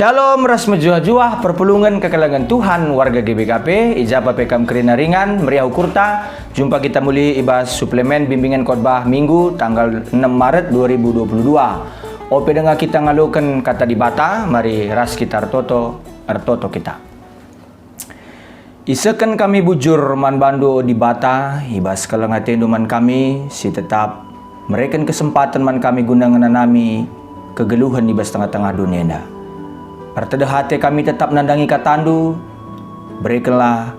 Shalom, ras mejuah-juah, perpulungan kekalangan Tuhan, warga GBKP, ijabah pekam kerina ringan, meriah ukurta. Jumpa kita muli ibas suplemen bimbingan khotbah Minggu tanggal 6 Maret 2022. Ope dengar kita ngalukan kata di bata, mari ras kita artoto kita. Isakan kami bujur man bando di bata, ibas kalangatin man kami, si tetap mereka kesempatan man kami gunangan nami kegeluhan ibas tengah-tengah dunia dah. Artada hati kami tetap nandangi katandu, berikanlah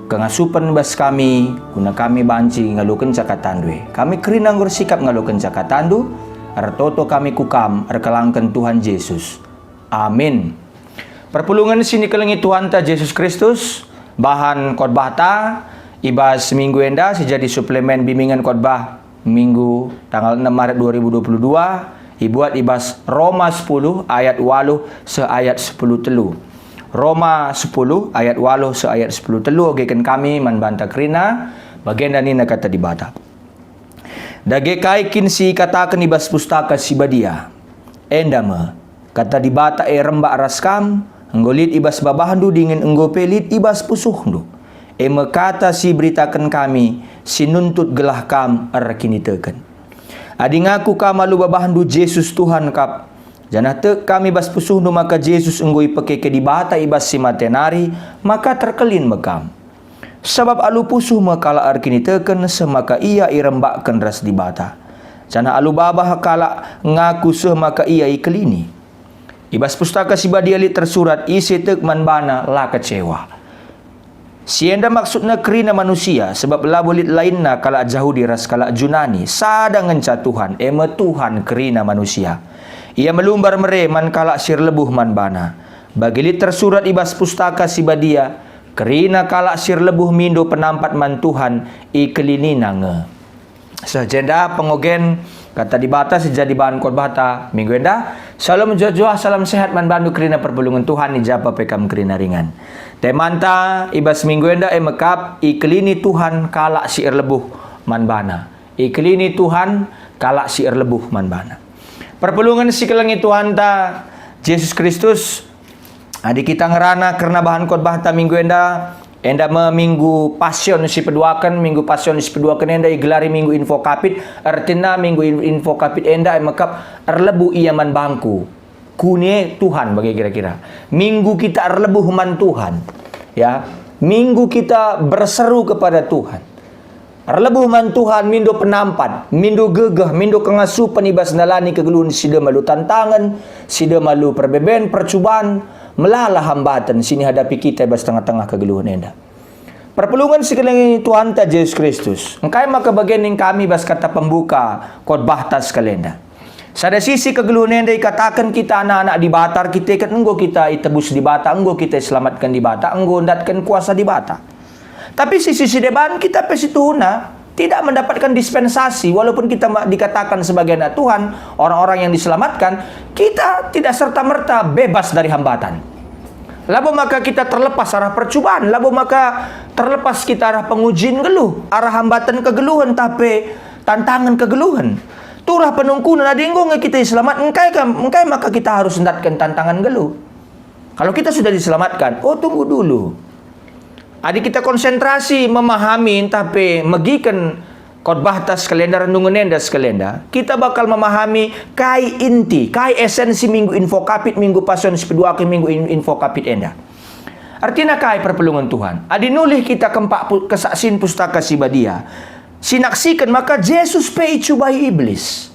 kengasupan bas kami, guna kami banci ngalukan cakatandue. Kami kerina ngursikap ngalukan cakatandu, artoto kami kukam, arkalangkan Tuhan Yesus. Amin. Perpulungan sini kelengi Tuhan ta Yesus Kristus, bahan khotbah ta, ibas minggu enda sejadi suplemen bimbingan khotbah Minggu tanggal 6 Maret 2022. Ibuat ibas Roma 10 ayat 8 seayat 10 telu. Roma 10 ayat 8 seayat 10 telu. Ogekan kami manbanta kerina bagian dan ini kata dibata. Dagekai kinsi katakan ibas pustaka sibadia. Endama kata dibata rembak raskam. Enggolit ibas babahandu dingin enggopelit ibas pusuhndu. Kata si beritakan kami sinuntut gelah kam arkinitekan. Adi ngaku kamalu babahandu Yesus Tuhan kap. Janah tek kami bas pusuhnu maka Yesus enggoi peke ke dibata ibas si matenari maka terkelin mekam. Sebab alu pusuh makala arkini teken semaka ia irembakkan ras dibata. Janah alu babah kala ngaku seh maka ia ikelini. Ibas pustaka si badiali tersurat isi tek manbana la kecewa. Sienda maksudnya kerina manusia sebab la bolit lainna kala Yahudi ras kala Junani sadangan Tuhan Tuhan kerina manusia. Ia melumbar mere man kala sir lebuh man bana. Bagilit tersurat ibas pustaka si badia kerina kala sir lebuh mindo penampat man Tuhan ikelinina nge. Sejenda pengogen kata dibata sejadi bahan khotbah ta minggu enda. Salam jujur, salam sehat man bandu kerina perpulungan Tuhan ijabah pekam kerina ringan. Temanta ibas minggu enda mekap iklini Tuhan kalak siir lebuh man bana. Iklini Tuhan kalak siir lebuh man bana. Perpulungan si kelengi Tuhan ta Yesus Kristus. Adik kita ngerana karena bahan khotbah ta minggu enda minggu pasion si peduakan, minggu pasion si peduakan enda igelari minggu info kapit. Artinya minggu info kapit enda mekap erlebu ia man bangku. Kunie Tuhan bagi kira-kira. Minggu kita erlebuh man Tuhan. Ya, minggu kita berseru kepada Tuhan. Erlebuh man Tuhan mindo penampat, mindo gegah, mindo kengasuh penibas nalani kegeluhan sida malu tantangan, sida malu perbeben percubaan, melalah hambatan sini hadapi kita bas tengah-tengah kegeluhan enda. Perpulungan sekalian Tuhan ta Yesus Kristus. Engkai maka bagian yang kami bas kata pembuka khotbah tas kalenda. Sada sisi kegeluhan enda katakan kita anak-anak di batar kita kan enggo kita itebus di bata, enggo kita selamatkan di bata, enggo ndatkan kuasa di bata. Tapi sisi depan kita pesituna tidak mendapatkan dispensasi walaupun kita dikatakan sebagai anak Tuhan, orang-orang yang diselamatkan, kita tidak serta-merta bebas dari hambatan. Lalu maka kita terlepas arah percubaan, lalu maka terlepas kita arah pengujian geluh, arah hambatan kegeluhan tapi tantangan kegeluhan. Turah penungkunan ada yang kita selamat, engkai maka kita harus hendatkan tantangan geluh. Kalau kita sudah diselamatkan, tunggu dulu. Adik kita konsentrasi memahami tapi megikan khotbah tas kalenda renungan enda kalenda. Kita bakal memahami kai inti, kai esensi minggu info kapit, minggu pasion sepedua ke minggu info kapit enda. Artinya kai perpulungan Tuhan. Adi nulih kita kempak kesaksin pustaka si badia. Sinaksikan maka Yesus pe cubai iblis.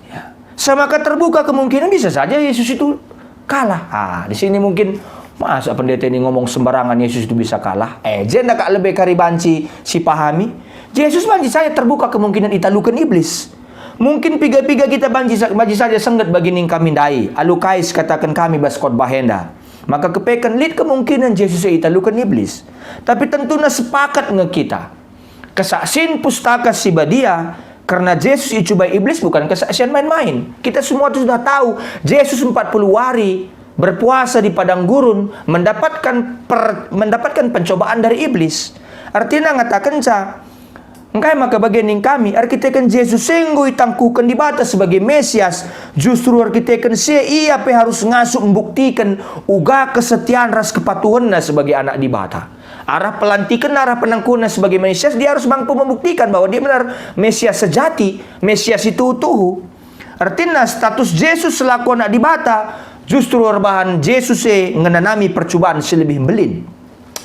Ya. Semaka terbuka kemungkinan bisa saja Yesus itu kalah. Di sini mungkin masa pendeta ini ngomong sembarangan Yesus itu bisa kalah? Jenda kak lebih karibanci si pahami. Yesus banci saya terbuka kemungkinan italukan iblis. Mungkin piga-piga kita banci saja senggat bagi ning kami dai. Alukais katakan kami bas khotbah henda. Maka kepekan lid kemungkinan Yesus italukan iblis. Tapi tentunya sepakat nge kita. Kesaksin pustaka si badia karena Yesus dicobai iblis bukan kesaksian main-main. Kita semua itu sudah tahu Yesus 40 hari berpuasa di padang gurun mendapatkan pencobaan dari iblis. Artinya ngatakan Engkai maka bagian kami, arkitekan Yesus senggo itangkukan di bata sebagai Mesias, justru arkitekan ia harus ngasuh membuktikan uga kesetiaan ras kepatuhannya sebagai anak di bata. Arah pelantikan, arah penangkuhan sebagai Mesias, dia harus mampu membuktikan bahwa dia benar Mesias sejati, Mesias itu utuh. Artinya status Yesus selaku anak di bata, justru orbahan Yesus ngenanami percobaan selebih belin.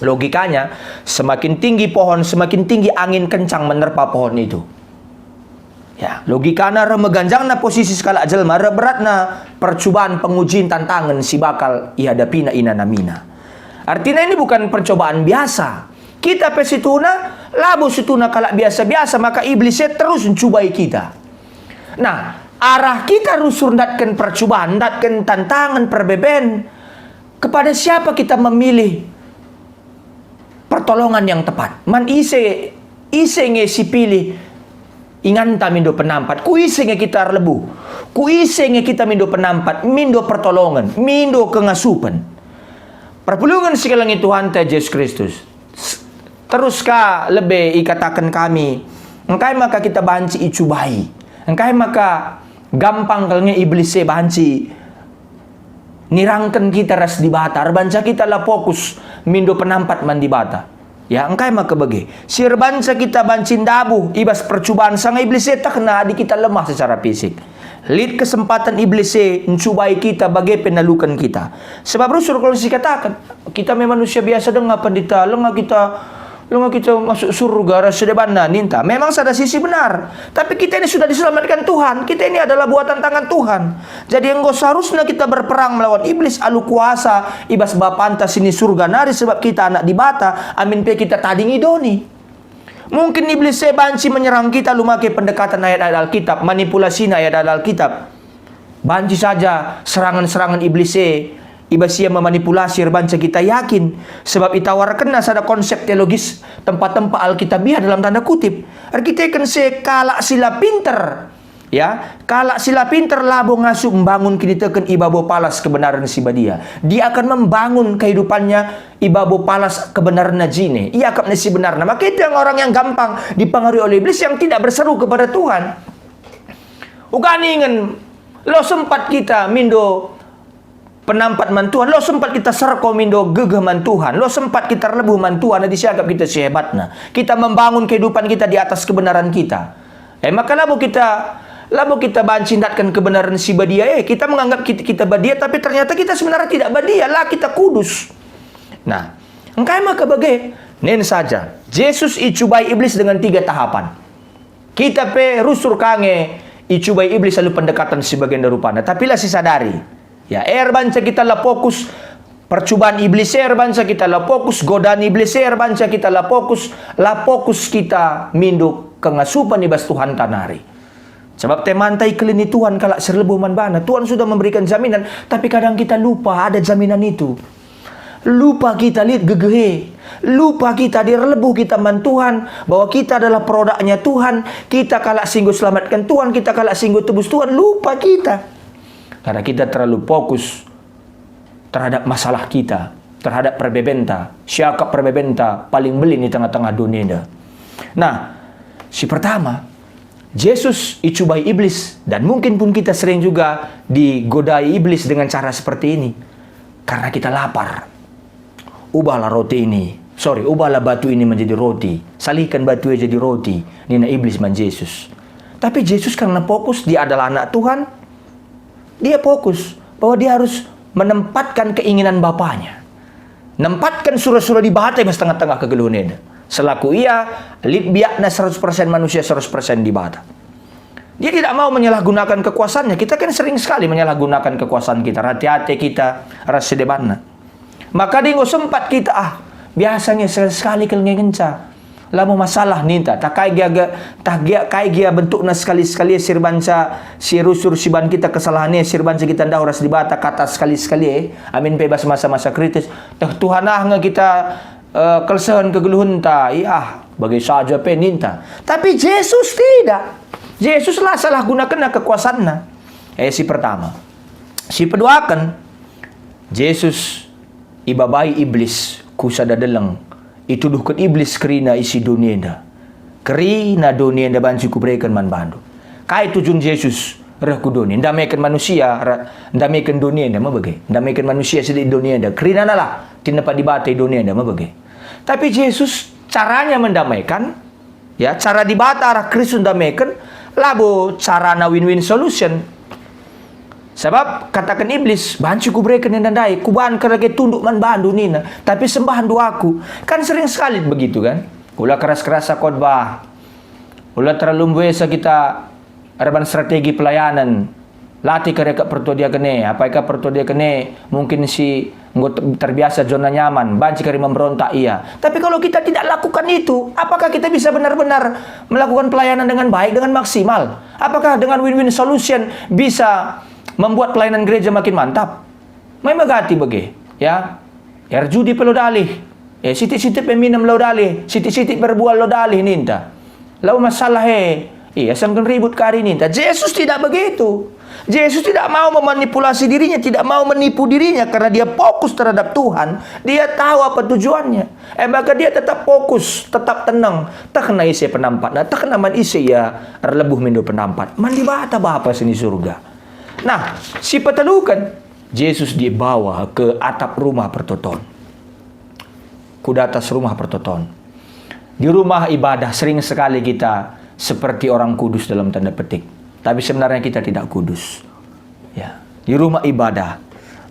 Logikanya, semakin tinggi pohon, semakin tinggi angin kencang menerpa pohon itu. Ya, logikanya remeganjangna posisi skala jelma, beratna percobaan pengujian tantangan si bakal ihadapina inanamina. Artinya ini bukan percobaan biasa. Kita pesituna, labu situna kalak biasa-biasa, maka iblisnya terus mencubai kita. Nah, arah kita rusur datkan percobaan, datkan tantangan, perbeben. Kepada siapa kita memilih pertolongan yang tepat? Man ise nge si pilih inganta mindo penampat, ku ise nge kita lebu, ku ise nge kita mindo penampat, mindo pertolongan, mindo kengasupan. Perpulungan sekalangi Tuhan ta Yesus Kristus. Terus ka lebih ikatakan kami, engkai maka kita banci icubai, engkai maka gampang kalnya iblis banci nirangkan kita ras di bata, banca kita lah fokus mindo penampat mandi bata. Ya, engkai maka bagi. Sir banca kita bancin dabu, ibas percobaan sang iblis tak kena di kita lemah secara fisik. Lid kesempatan iblis mencubai kita bagi penalukan kita. Sebab Rasul kalau katakan, kita memang manusia biasa dengan pendeta, lengah kita masuk surga rasa debana ninta. Memang ada sisi benar, tapi kita ini sudah diselamatkan Tuhan. Kita ini adalah buatan tangan Tuhan. Jadi enggak seharusnya kita berperang melawan iblis alu kuasa ibas bapanta sini surga nari sebab kita anak di bata. Amin pe kita tading idoni. Mungkin iblis banci menyerang kita lumake pendekatan ayat-ayat Alkitab, manipulasi ayat-ayat Alkitab. Banci saja serangan-serangan iblis ibas ia memanipulasi banca kita yakin sebab itawarkan ada konsep teologis tempat-tempat alkitabiah dalam tanda kutip. Arkitekan kalak sila pinter, ya kalak sila pinter labo ngasuh membangun kini teken ibabo palas kebenaran si badia. Dia akan membangun kehidupannya ibabo palas kebenaran jine. Ia akan si benar. Maka itu yang orang yang gampang dipengaruhi oleh iblis yang tidak berseru kepada Tuhan. Ugani ingin lo sempat kita mindo penampat mantuhan, lo sempat kita serko mindo gegeh mantuhan, lo sempat kita lebuh mantuhan, di siagap kita sehebatna. Kita membangun kehidupan kita di atas kebenaran kita. Maka labu kita bancindatkan kebenaran si badia, kita menganggap kita badia, tapi ternyata kita sebenarnya tidak badia, lah kita kudus. Nah, engkai maka bagai, nen saja, Yesus icubai iblis dengan 3 tahapan. Kita pe rusur kange, icubai iblis lalu pendekatan sebagian darupana, tapi lah sadari. Ya, banca kita lah fokus percobaan iblis, banca kita lah fokus godaan iblis, banca kita lah fokus kita minduk kengasupan ibas Tuhan tanari. Sebab temantai kelini Tuhan kalak serlebu manbana. Tuhan sudah memberikan jaminan, tapi kadang kita lupa ada jaminan itu. Lupa kita lihat gegehe, lupa kita direlebu kita man Tuhan, bahwa kita adalah produknya Tuhan, kita kalak singguh selamatkan Tuhan, kita kalak singguh tebus Tuhan, lupa kita. Karena kita terlalu fokus terhadap masalah kita, terhadap perbebenta. Siapa perbebenta paling belin di tengah-tengah dunia. Nah, si pertama, Yesus icubai iblis. Dan mungkin pun kita sering juga digodai iblis dengan cara seperti ini. Karena kita lapar. Ubahlah batu ini menjadi roti. Salihkan batu jadi roti. Nina iblis man Yesus. Tapi Yesus karena fokus dia adalah anak Tuhan, dia fokus bahwa dia harus menempatkan keinginan bapaknya. Nempatkan surah-surah di bata mas tengah-tengah kegeluhan. Selaku ia, biakna 100% manusia, 100% di bata. Dia tidak mau menyalahgunakan kekuasaannya. Kita kan sering sekali menyalahgunakan kekuasaan kita. Hati-hati kita, rasa debanna. Maka dia sempat kita, biasanya sekali kenca. Lamu masalah ninta tak kai gia bentukna sekali-sekali sirbanca sirusur siban kita kesalahannya sirbanca kita ndak ras dibata kata sekali-sekali amin bebas masa-masa kritis Tuhan kita kelsehan kegeluhun ta bagi saja peninta. Tapi Yesus tidak. Yesus lah salah gunakan kekuasaannya. Si pertama. Si kedua kan Yesus ibabai iblis kusada deleng ituduhkan iblis kerina isi dunia dah. Keri na dunia nda banci kubrekan man bandu. Kai tujuan Yesus reh ku dunia. Ndamaikan manusia, ndamaikan dunia nda mabage. Ndamaikan manusia sedih dunia nda. Keri na lah, tindapat dibatai dunia nda mabage. Tapi Yesus caranya mendamaikan, ya, cara dibata arah Kristus mendamaikan, labo cara na win-win solution. Sebab katakan iblis, banci ku berikan yang dandai, kuban kerage tunduk man bandu nina, tapi sembahan doaku. Kan sering sekali begitu kan? Ulah keras-kerasa khotbah, ulah terlalu biasa kita araban strategi pelayanan, latih kereka pertua dia kene, apa ika pertua dia kene, mungkin si terbiasa zona nyaman, banci kari memberontak iya. Tapi kalau kita tidak lakukan itu, apakah kita bisa benar-benar melakukan pelayanan dengan baik, dengan maksimal? Apakah dengan win-win solution bisa membuat pelayanan gereja makin mantap? May magati bagi, ya. Erjudi pelo dalih. Siti-siti peminam lo dalih, siti-siti berbual lo dalih ninta. Lau masalah iya samkan ribut kari ninta. Yesus tidak begitu. Yesus tidak mau memanipulasi dirinya, tidak mau menipu dirinya karena dia fokus terhadap Tuhan. Dia tahu apa tujuannya. Maka dia tetap fokus, tetap tenang. Tak kena isi penampat, tak kena man isi ya lebuh mendo penampat. Mandi bata bapa sini surga. Nah, si petelukan, Yesus dibawa ke atap rumah pertoton. Kuda atas rumah pertoton. Di rumah ibadah sering sekali kita seperti orang kudus dalam tanda petik. Tapi sebenarnya kita tidak kudus. Ya, di rumah ibadah.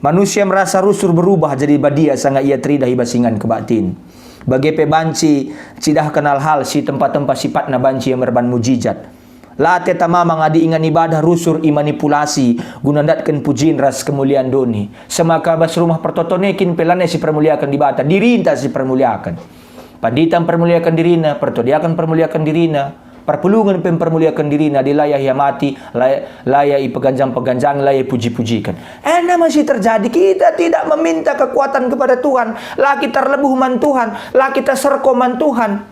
Manusia merasa rusur berubah jadi badia sangat ia teridah ibasingan ke batin. Bagi pebanci, cidah kenal hal si tempat-tempat sifatna banci yang merban mujizat. Late tamamang adi ingan ibadah rusur imanipulasi gunandatkan pujian ras kemuliaan doni. Semaka bas rumah pertotonekin pelane si permuliakan dibata. Dirinta si permuliakan. Paditan permuliakan dirina, pertodiakan permuliakan dirina. Perpulungan mempermuliakan dirina di layah yang mati, layah peganjang-peganjang, layah puji-pujikan. Masih terjadi, kita tidak meminta kekuatan kepada Tuhan. Lah kita terlebuh man Tuhan, lah kita serko man Tuhan.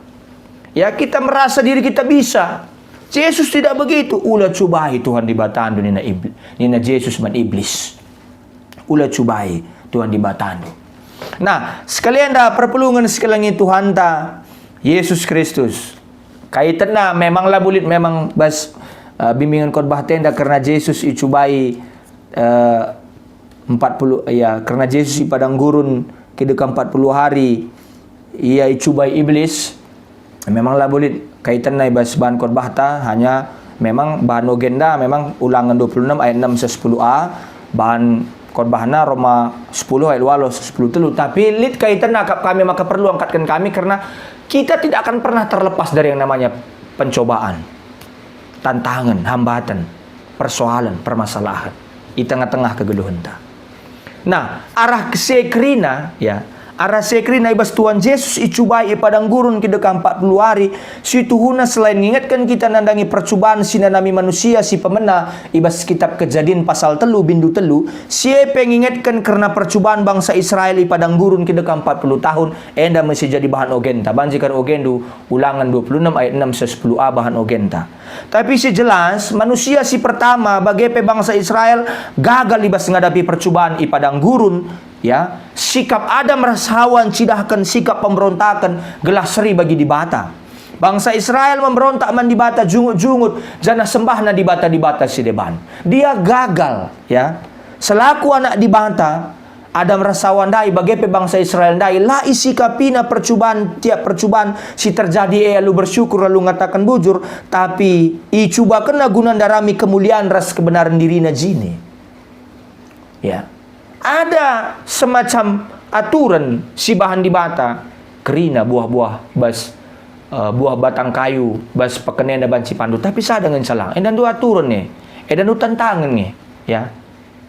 Ya, kita merasa diri kita bisa. Yesus tidak begitu. Ulah cubai Tuhan dibatandu nina Yesus man iblis. Ulah cubai Tuhan dibatandu. Nah, sekalian dah perpulungan sekalian Tuhan ta Yesus Kristus. Kaitan na memanglah bulit memang bas bimbingan khotbah tenda karena Yesus icubai 40 ya karena Yesus di padang gurun kedeka 40 hari ia icubai iblis. Memanglah bulit kaitan na bas bahan khotbah ta hanya memang bahan agenda memang ulangan 26 ayat 6 10a bahan khotbahna Roma 10 ayat 8 10 telu tapi lit kaitan na kami maka perlu angkatkan kami karena kita tidak akan pernah terlepas dari yang namanya pencobaan, tantangan, hambatan, persoalan, permasalahan di tengah-tengah kegeluhan. Nah, arah kesekrina ya, arah sekrina ibas Tuhan Yesus icubai padang gurun kedeka 40 hari. Si Tuhuna selain mengingatkan kita nandangi percobaan si nanami manusia si pemena ibas kitab Kejadian pasal telu bindu telu. Si pengingatkan karena percobaan bangsa Israel di padang gurun kedeka 40 tahun. Enda masih jadi bahan ogenta. Banjikan ogendu ulangan 26 ayat 6 10a bahan ogenta. Tapi si jelas manusia si pertama bagi bangsa Israel gagal ibas menghadapi percobaan di padang gurun. Ya, sikap Adam rasawan cidahkan sikap pemberontakan gelah seri bagi dibata. Bangsa Israel memberontak man dibata jungut-jungut jana sembahna dibata si deban. Dia gagal ya. Selaku anak dibata Adam rasawan dai bagi bangsa Israel dai la isi kapina percobaan tiap percobaan si terjadi lalu bersyukur lalu ngatakan bujur tapi icuba kena guna darami kemuliaan ras kebenaran dirina jini. Ya. Ada semacam aturan si bahan dibata kerina buah-buah bas buah batang kayu bas pekenenda banci pandu tapi saya dengan salah dan dua aturan nih dan dua tantangan nih ya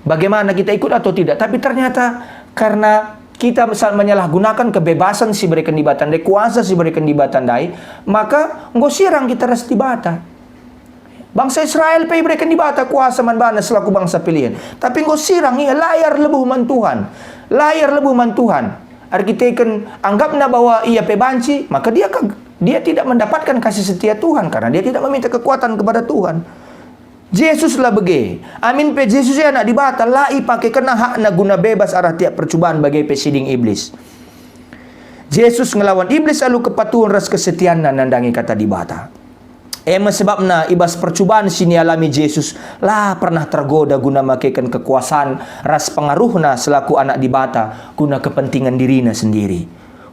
bagaimana kita ikut atau tidak tapi ternyata karena kita misal menyalahgunakan kebebasan si berikan dibatan dai kuasa si berikan dibatan dai maka ngosirang kita ras dibata. Bangsa Israel pay berikan dibata kuasa man bana selaku bangsa pilihan. Tapi engkau sirang ia layar lebuh man Tuhan. Layar lebuh man Tuhan. Arkiteken anggapna bahwa ia pebanci, maka dia tidak mendapatkan kasih setia Tuhan karena dia tidak meminta kekuatan kepada Tuhan. Yesus lah bege. Amin pe Yesus ya nak dibata lai pakai kena hak na guna bebas arah tiap percobaan bagi pesiding iblis. Jesus ngelawan iblis alu kepatuhan ras kesetiaan nandangi kata di bata. Sebabna ibas percubaan sini alami Jesus lah pernah tergoda guna makaikan kekuasaan ras pengaruhna selaku anak di bata guna kepentingan dirinya sendiri.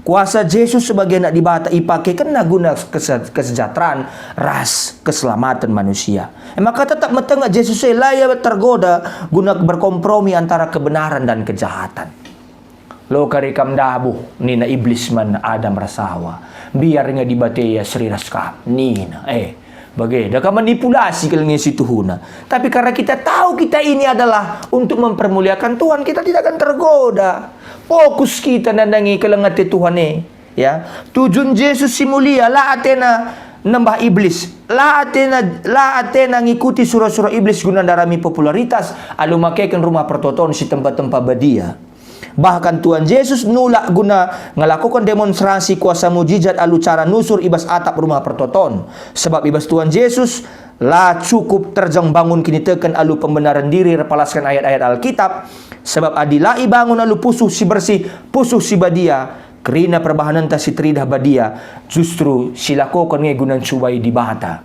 Kuasa Yesus sebagai anak di bata ipakai kena guna kesejahteraan ras keselamatan manusia. Maka tetap metengah Yesus laya tergoda guna berkompromi antara kebenaran dan kejahatan. Lo karikam dabu nina iblis man Adam rasawa biar nga dibateya Sri Raskap nina bagai dah manipulasi kalau ngisi Tuhuna. Tapi karena kita tahu kita ini adalah untuk mempermuliakan Tuhan, kita tidak akan tergoda. Fokus kita nandangi kelengati Tuhan ya. Tujuan Yesus si mulia la atena nambah iblis. La atena ngikuti surah-surah iblis guna darami popularitas alu makaikan rumah pertoton si tempat-tempat badia. Bahkan Tuhan Yesus nulak guna ngelakukan demonstrasi kuasa mujizat alu cara nusur ibas atap rumah pertoton. Sebab ibas Tuhan Yesus lah cukup terjang bangun kini tekan alu pembenaran diri repalaskan ayat-ayat Alkitab. Sebab adilai bangun alu pusuh si bersih, pusuh si badia. Kerina perbahanan ta si tridah badia. Justru silakokan ngegunan cubai di bata.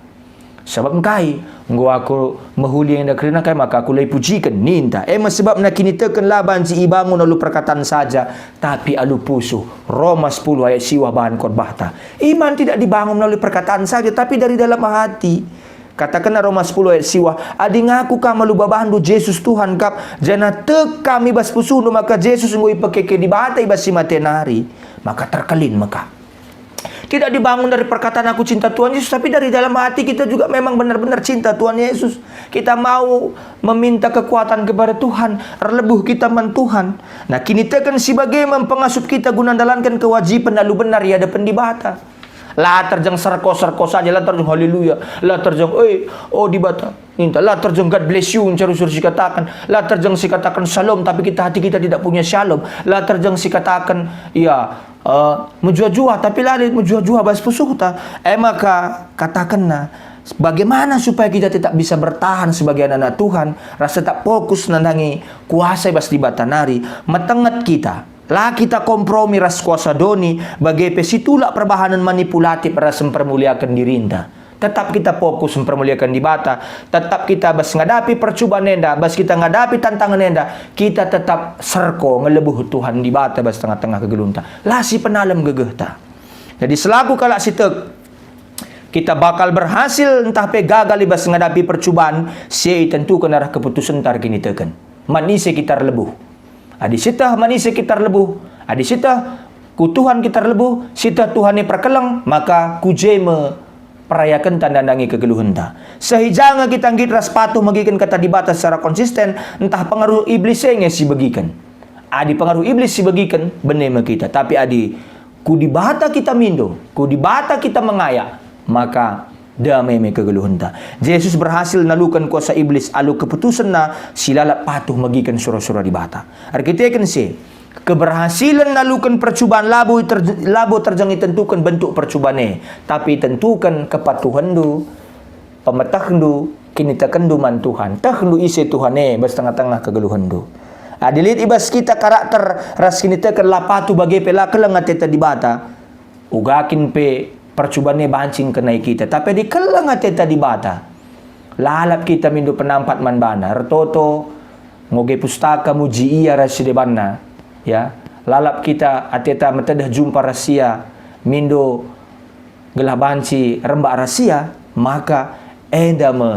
Sebab kai nggo aku mahuli yang dah kerana kai maka aku lay pujikan ninta. Sebab nak kini tekan laban si ibangun alu perkataan saja tapi alu pusuh. Roma 10 ayat siwah bahan khotbah ta. Iman tidak dibangun melalui perkataan saja tapi dari dalam hati. Katakan Roma 10 ayat siwah adi ngaku ka malu babahan du Yesus Tuhan kap jana tek kami bas pusuh maka Yesus ngoi pakeke di bata ibas si matenari maka terkelin maka. Tidak dibangun dari perkataan aku cinta Tuhan Yesus, tapi dari dalam hati kita juga memang benar-benar cinta Tuhan Yesus. Kita mau meminta kekuatan kepada Tuhan, terlebuh kita men Tuhan. Nah, kini tekan sebagai mempengasup kita guna dalankan kewajiban lalu benar ya depan di bata. Lah terjang serko saja, lah terjang haleluya, lah terjang di bata. Minta lah terjang God bless you, cari suruh si katakan. Lah terjang si katakan shalom, tapi hati kita tidak punya shalom. Lah terjang si katakan menjua-jua tapi lari menjua-jua bas pusuhta. Maka katakanlah bagaimana supaya kita tetap bisa bertahan sebagai anak-anak Tuhan, rasa tak fokus nandangi kuasa bas di batanari, metenget kita. Lah kita kompromi ras kuasa doni bagai pesitulak perbahanan manipulatif ras mempermuliakan dirinda. Tetap kita fokus mempermuliakan di bata. Tetap kita bas ngadapi percubaan nenda, bas kita ngadapi tantangan nenda, kita tetap serko ngelebuh Tuhan di bata bas tengah-tengah kegelunta. Lah si penalam gegehta. Jadi selaku kalak sitek kita bakal berhasil entah pe gagal bas ngadapi percubaan, si tentukan arah keputusan tar kini teken. Manise kita lebuh. Adi sitah manise kita lebuh. Adi sitah ku Tuhan kita lebuh, sitah Tuhan ni perkelang, maka kujeme perayakan tandandangi kegeluhan ta. Sehijanga kita ngitras patuh magikan kata di batas secara konsisten, entah pengaruh iblisnya si bagikan. Adi pengaruh iblis si bagikan benema kita. Tapi adi ku di bata kita mindo, ku di bata kita mengayak, maka damai me kegeluhan ta. Yesus berhasil nalukan kuasa iblis alu keputusan na silalat patuh magikan surah-surah di bata. Arkitekan si keberhasilan nalukan percubaan labo terjang tentukan bentuk percubaan tapi tentukan kepatuhan du pemetah du kini tekendu man Tuhan tahdu isi Tuhan bas tengah-tengah kegeluhan du adilit ibas kita karakter ras kini teken lapatu bagai pela kelengat teta di bata ugakin pe percubaan bancing kenai kita tapi di kelengat teta di bata lalap kita mindu penampat man bana retoto ngoge pustaka muji iya rasidebanna ya lalap kita ateta metedah jumpa rahasia mindo gelah banci rembak rahasia maka me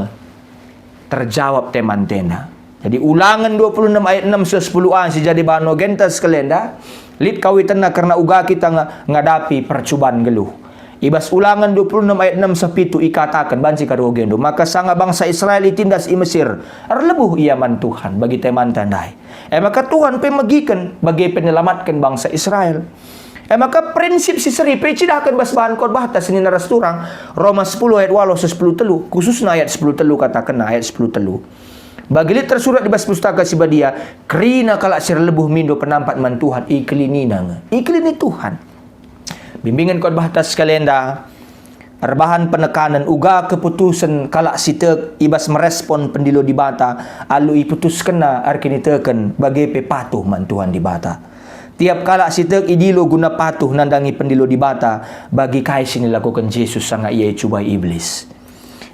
terjawab teman tena. Jadi ulangan 26 ayat 6 10a si jadi bano gentas kelenda lit kawitana karena uga kita ngadapi percubaan geluh. Ibas ulangan 26 ayat 6 sepitu ikatakan banci karo gendo maka sanga bangsa Israel itindas i Mesir arlebuh ia man Tuhan bagi teman tandai maka Tuhan pemegikan bagi penyelamatkan bangsa Israel maka prinsip si seri pecidahkan bas bahan khotbah ta sini naras turang Roma 10 ayat 8 10 telu khususnya ayat 10 telu katakan ayat 10 telu bagi tersurat di bas pustaka si badia kerina kalak sir lebuh mindo penampat man Tuhan iklini Tuhan bimbingan khotbah tas kalenda arbahan penekanan uga keputusan kalak sitek ibas merespon pendilo di bata alu iputus kena arkini teken bagi pepatuh man Tuhan di bata Tiap kala sitek idilo guna patuh nandangi pendilo di bata bagi kai sini lakukan Yesus sangat ia cuba iblis.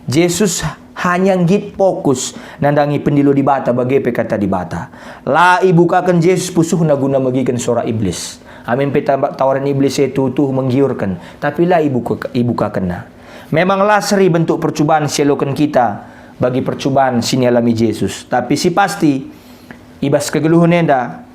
Yesus hanya ngit fokus nandangi pendilo di bata bagi kata di bata. La ibukakan Yesus pusuh na guna magikan suara iblis. Amin peta tawaran iblis itu tuh menggiurkan, tapi la ibukakan na. Memanglah seri bentuk percobaan selokan kita bagi percobaan sini alami Yesus. Tapi si pasti ibas kegeluhan enda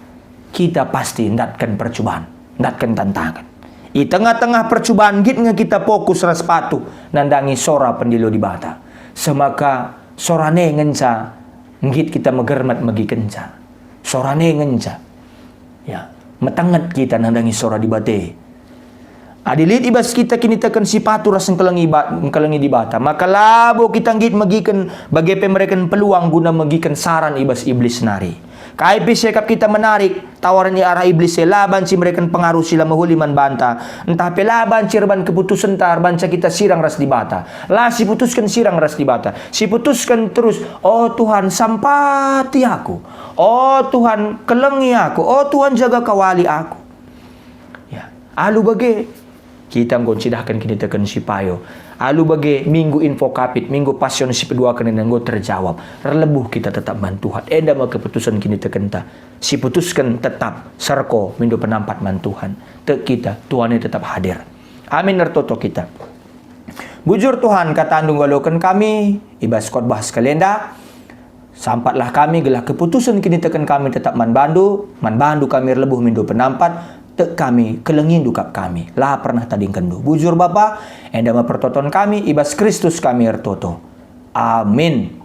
kita pasti ndatkan percobaan, ndatkan tantangan. Di tengah-tengah percobaan kita fokus ras patuh nandangi sora pendilo di bata. Semaka sorane ngenca ngit kita megermat magi kenca. Sorane ngenca. Ya, metangat kita nandangi sora di bate. Adilit ibas kita kini tekan si patu ras engkelengi di bata. Maka labo kita ngit magikan bagi pemerikan peluang guna magikan saran ibas iblis nari. KIP sekap kita menarik tawaran di arah iblis laban si mereka pengaruh sila mahuliman banta. Entah pelaban cirban keputusan tar banca kita sirang ras di bata. Lah si putuskan sirang ras di bata. Si putuskan terus, oh Tuhan sampati aku. Oh Tuhan kelengi aku. Oh Tuhan jaga kawali aku. Ya, alu bagi kita ngoncidahkan kini tekan si payo. Alu bagi minggu info kapit, minggu pasion si kedua kena nanggo terjawab. Relebuh kita tetap mantuhan. Eda mah keputusan kini tekenta. Si putuskan tetap serko minggu penampat mantuhan. Tek kita Tuhan tetap hadir. Amin nertoto kita. Bujur Tuhan kata andung galokan kami ibas khotbah sekalianda. Sampatlah kami gelah keputusan kini tekan kami tetap manbandu kami relebuh minggu penampat. Tek kami kelengin dukap kami lah pernah tading kendu bujur Bapa enda pertoton kami ibas Kristus kami ertoto amin.